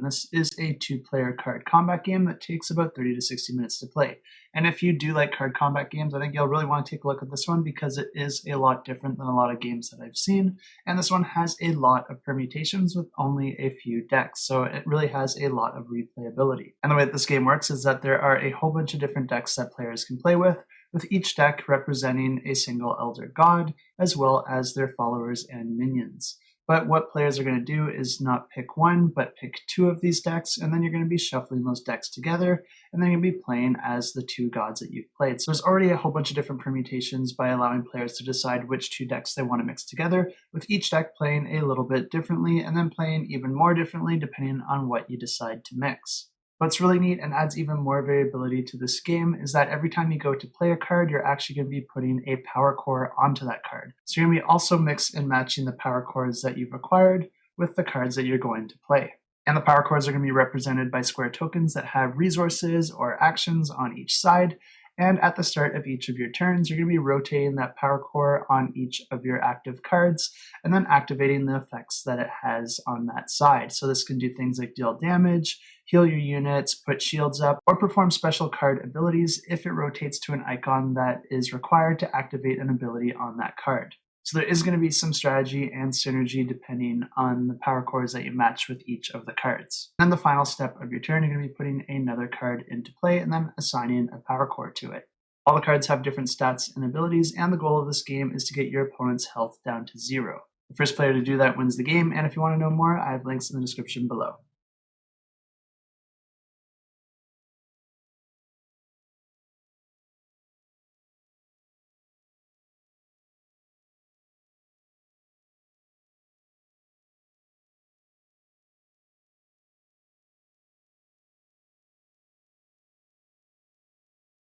this is a 2-player card combat game that takes about 30 to 60 minutes to play. And if you do like card combat games, I think you'll really want to take a look at this one because it is a lot different than a lot of games that I've seen. And this one has a lot of permutations with only a few decks, so it really has a lot of replayability. And the way that this game works is that there are a whole bunch of different decks that players can play with each deck representing a single elder god, as well as their followers and minions. But what players are going to do is not pick one, but pick 2 of these decks, and then you're going to be shuffling those decks together, and then you're going to be playing as the 2 gods that you've played. So there's already a whole bunch of different permutations by allowing players to decide which 2 decks they want to mix together, with each deck playing a little bit differently, and then playing even more differently depending on what you decide to mix. What's really neat and adds even more variability to this game is that every time you go to play a card, you're actually going to be putting a power core onto that card. So you're going to be also mix and matching the power cores that you've acquired with the cards that you're going to play. And the power cores are going to be represented by square tokens that have resources or actions on each side. And at the start of each of your turns, you're going to be rotating that power core on each of your active cards and then activating the effects that it has on that side. So this can do things like deal damage, heal your units, put shields up, or perform special card abilities if it rotates to an icon that is required to activate an ability on that card. So there is going to be some strategy and synergy depending on the power cores that you match with each of the cards. Then the final step of your turn, you're going to be putting another card into play and then assigning a power core to it. All the cards have different stats and abilities, and the goal of this game is to get your opponent's health down to 0. The first player to do that wins the game, and if you want to know more, I have links in the description below.